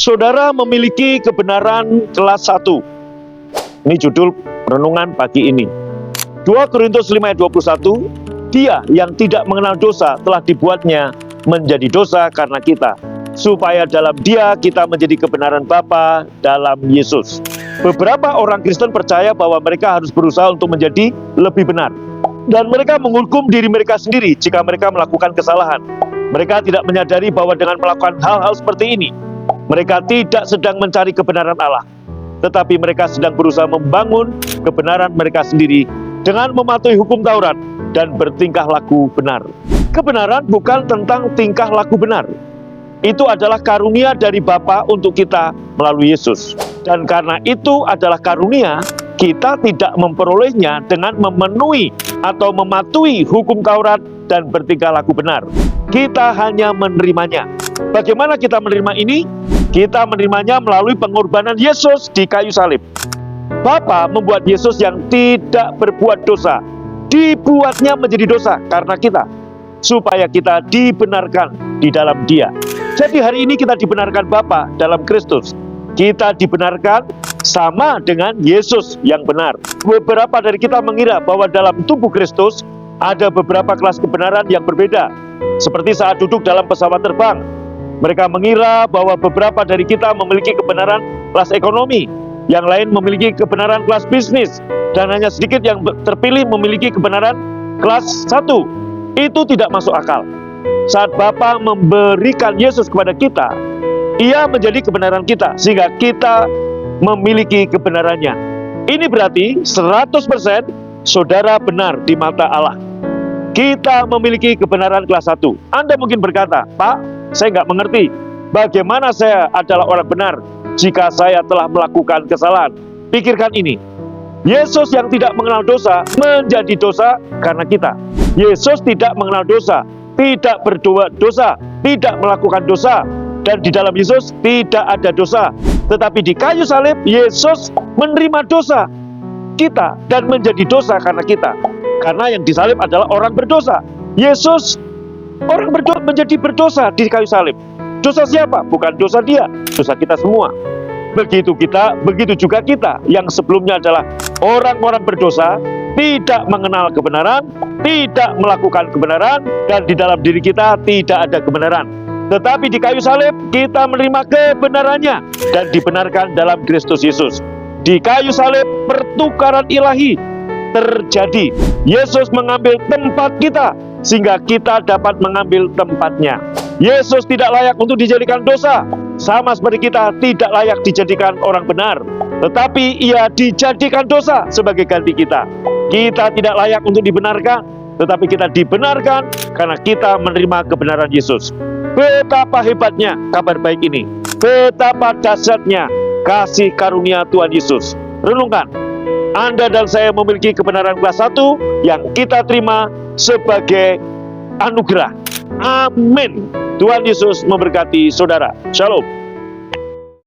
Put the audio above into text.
Saudara memiliki kebenaran kelas 1. Ini judul renungan pagi ini. 2 Korintus 5 ayat 21, Dia yang tidak mengenal dosa telah dibuatnya menjadi dosa karena kita, supaya dalam Dia kita menjadi kebenaran Bapa dalam Yesus. Beberapa orang Kristen percaya bahwa mereka harus berusaha untuk menjadi lebih benar, dan mereka menghukum diri mereka sendiri jika mereka melakukan kesalahan. Mereka tidak menyadari bahwa dengan melakukan hal-hal seperti ini, mereka tidak sedang mencari kebenaran Allah, tetapi mereka sedang berusaha membangun kebenaran mereka sendiri dengan mematuhi hukum Taurat dan bertingkah laku benar. Kebenaran bukan tentang tingkah laku benar. Itu adalah karunia dari Bapa untuk kita melalui Yesus. Dan karena itu adalah karunia, kita tidak memperolehnya dengan memenuhi atau mematuhi hukum Taurat dan bertingkah laku benar. Kita hanya menerimanya. Bagaimana kita menerima ini? Kita menerimanya melalui pengorbanan Yesus di kayu salib. Bapa membuat Yesus yang tidak berbuat dosa, dibuatnya menjadi dosa karena kita, supaya kita dibenarkan di dalam Dia. Jadi hari ini kita dibenarkan Bapa dalam Kristus. Kita dibenarkan sama dengan Yesus yang benar. Beberapa dari kita mengira bahwa dalam tubuh Kristus ada beberapa kelas kebenaran yang berbeda. Seperti saat duduk dalam pesawat terbang, mereka mengira bahwa beberapa dari kita memiliki kebenaran kelas ekonomi, yang lain memiliki kebenaran kelas bisnis, dan hanya sedikit yang terpilih memiliki kebenaran kelas 1. Itu tidak masuk akal. Saat Bapa memberikan Yesus kepada kita, Ia menjadi kebenaran kita, sehingga kita memiliki kebenarannya. Ini berarti 100% saudara benar di mata Allah. Kita memiliki kebenaran kelas 1. Anda mungkin berkata, Pak, saya nggak mengerti bagaimana saya adalah orang benar jika saya telah melakukan kesalahan. Pikirkan ini. Yesus yang tidak mengenal dosa menjadi dosa karena kita. Yesus tidak mengenal dosa, tidak berbuat dosa, tidak melakukan dosa, dan di dalam Yesus tidak ada dosa. Tetapi di kayu salib, Yesus menerima dosa kita dan menjadi dosa karena kita. Karena yang disalib adalah orang berdosa. Yesus orang menjadi berdosa di kayu salib. Dosa siapa? Bukan dosa Dia, dosa kita semua. Begitu juga kita yang sebelumnya adalah orang-orang berdosa, tidak mengenal kebenaran, tidak melakukan kebenaran, dan di dalam diri kita tidak ada kebenaran. Tetapi di kayu salib kita menerima kebenarannya dan dibenarkan dalam Kristus Yesus. Di kayu salib pertukaran ilahi terjadi. Yesus mengambil tempat kita sehingga kita dapat mengambil tempatnya. Yesus tidak layak untuk dijadikan dosa, sama seperti kita tidak layak dijadikan orang benar, tetapi Ia dijadikan dosa sebagai ganti kita. Kita tidak layak untuk dibenarkan, tetapi kita dibenarkan karena kita menerima kebenaran Yesus. Betapa hebatnya kabar baik ini, betapa dahsyatnya kasih karunia Tuhan Yesus. Renungkan, Anda dan saya memiliki kebenaran kelas 1 yang kita terima sebagai anugerah. Amin. Tuhan Yesus memberkati saudara. Shalom.